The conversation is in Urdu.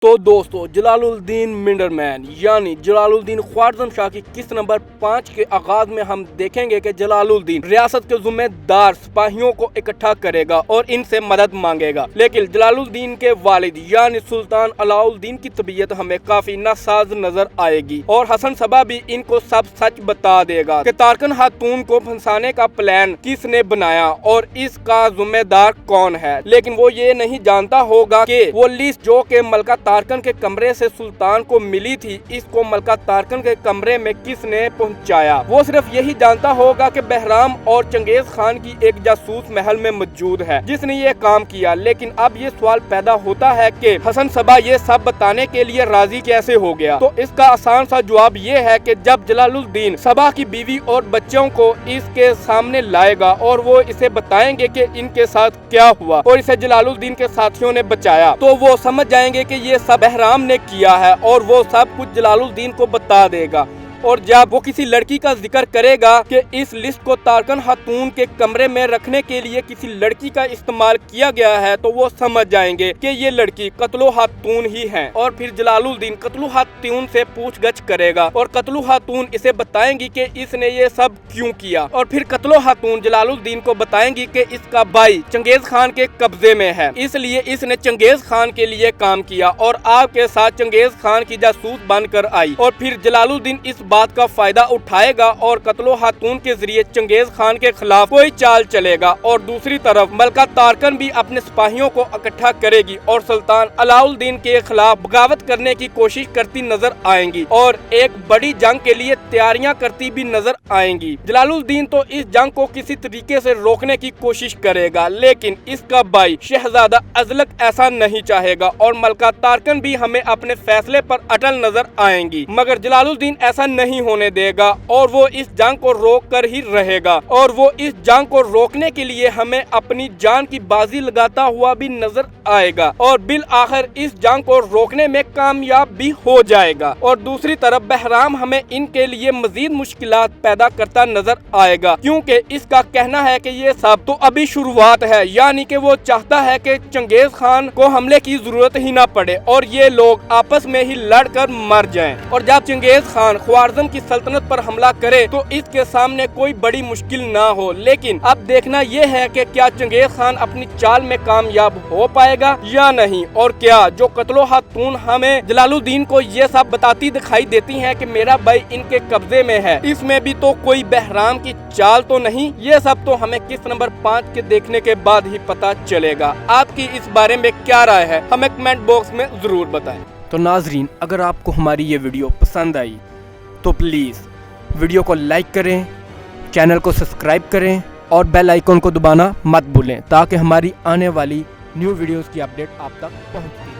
تو دوستو جلال الدین منڈرمین یعنی جلال الدین خوارزم شاہ کی قسط نمبر 5 کے آغاز میں ہم دیکھیں گے کہ جلال الدین ریاست کے ذمہ دار سپاہیوں کو اکٹھا کرے گا اور ان سے مدد مانگے گا، لیکن جلال الدین کے والد یعنی سلطان علاء الدین کی طبیعت ہمیں کافی ناساز نظر آئے گی اور حسن صبا بھی ان کو سب سچ بتا دے گا کہ تارکن خاتون کو پھنسانے کا پلان کس نے بنایا اور اس کا ذمہ دار کون ہے، لیکن وہ یہ نہیں جانتا ہوگا کہ وہ لسٹ جو کہ ملکہ تارکن کے کمرے سے سلطان کو ملی تھی، اس کو ملکہ تارکن کے کمرے میں کس نے پہنچایا۔ وہ صرف یہی جانتا ہوگا کہ بہرام اور چنگیز خان کی ایک جاسوس محل میں موجود ہے جس نے یہ کام کیا، لیکن اب یہ سوال پیدا ہوتا ہے کہ حسن صبا یہ سب بتانے کے لیے راضی کیسے ہو گیا؟ تو اس کا آسان سا جواب یہ ہے کہ جب جلال الدین صبا کی بیوی اور بچوں کو اس کے سامنے لائے گا اور وہ اسے بتائیں گے کہ ان کے ساتھ کیا ہوا اور اسے جلال الدین کے ساتھیوں نے بچایا، تو وہ سمجھ جائیں گے کہ یہ سب بہرام نے کیا ہے اور وہ سب کچھ جلال الدین کو بتا دے گا۔ اور جب وہ کسی لڑکی کا ذکر کرے گا کہ اس لسٹ کو تارکن خاتون کے کمرے میں رکھنے کے لیے کسی لڑکی کا استعمال کیا گیا ہے، تو وہ سمجھ جائیں گے کہ یہ لڑکی قتل خاتون ہی ہے، اور پھر جلال الدین قتل خاتون سے پوچھ گچھ کرے گا اور قتل خاتون اسے بتائیں گی کہ اس نے یہ سب کیوں کیا، اور پھر قتل خاتون جلال الدین کو بتائیں گی کہ اس کا بھائی چنگیز خان کے قبضے میں ہے، اس لیے اس نے چنگیز خان کے لیے کام کیا اور آپ کے ساتھ چنگیز خان کی جاسوس بن کر آئی، اور پھر جلال الدین اس بات کا فائدہ اٹھائے گا اور قتل خاتون کے ذریعے چنگیز خان کے خلاف کوئی چال چلے گا، اور دوسری طرف ملکہ تارکن بھی اپنے سپاہیوں کو اکٹھا کرے گی اور سلطان علاء الدین کے خلاف بغاوت کرنے کی کوشش کرتی نظر آئیں گی اور ایک بڑی جنگ کے لیے تیاریاں کرتی بھی نظر آئیں گی۔ جلال الدین تو اس جنگ کو کسی طریقے سے روکنے کی کوشش کرے گا، لیکن اس کا بھائی شہزادہ ازلق ایسا نہیں چاہے گا اور ملکہ تارکن بھی ہمیں اپنے فیصلے پر اٹل نظر آئیں گی، مگر جلال الدین ایسا نہیں ہونے دے گا اور وہ اس جنگ کو روک کر ہی رہے گا، اور وہ اس جنگ کو روکنے کے لیے ہمیں اپنی جان کی بازی لگاتا ہوا بھی نظر آئے گا اور بالآخر اس جنگ کو روکنے میں کامیاب بھی ہو جائے گا۔ اور دوسری طرف بہرام ہمیں ان کے لیے مزید مشکلات پیدا کرتا نظر آئے گا، کیونکہ اس کا کہنا ہے کہ یہ سب تو ابھی شروعات ہے، یعنی کہ وہ چاہتا ہے کہ چنگیز خان کو حملے کی ضرورت ہی نہ پڑے اور یہ لوگ آپس میں ہی لڑ کر مر جائیں، اور جب چنگیز خان خوارزم کی سلطنت پر حملہ کرے تو اس کے سامنے کوئی بڑی مشکل نہ ہو۔ لیکن اب دیکھنا یہ ہے کہ کیا چنگیز خان اپنی چال میں کامیاب ہو پائے گا یا نہیں، اور کیا جو قتل خاتون ہمیں جلال الدین کو یہ سب بتاتی دکھائی دیتی ہیں کہ میرا بھائی ان کے قبضے میں ہے، اس میں بھی تو کوئی بہرام کی چال تو نہیں؟ یہ سب تو ہمیں قسط نمبر 5 کے دیکھنے کے بعد ہی پتا چلے گا۔ آپ کی اس بارے میں کیا رائے ہے ہمیں کمنٹ باکس میں ضرور بتائیں۔ تو ناظرین، اگر آپ کو ہماری یہ ویڈیو پسند آئی تو پلیز ویڈیو کو لائک کریں، چینل کو سبسکرائب کریں اور بیل آئیکن کو دبانا مت بھولیں تاکہ ہماری آنے والی نیو ویڈیوز کی اپڈیٹ آپ تک پہنچتی رہے۔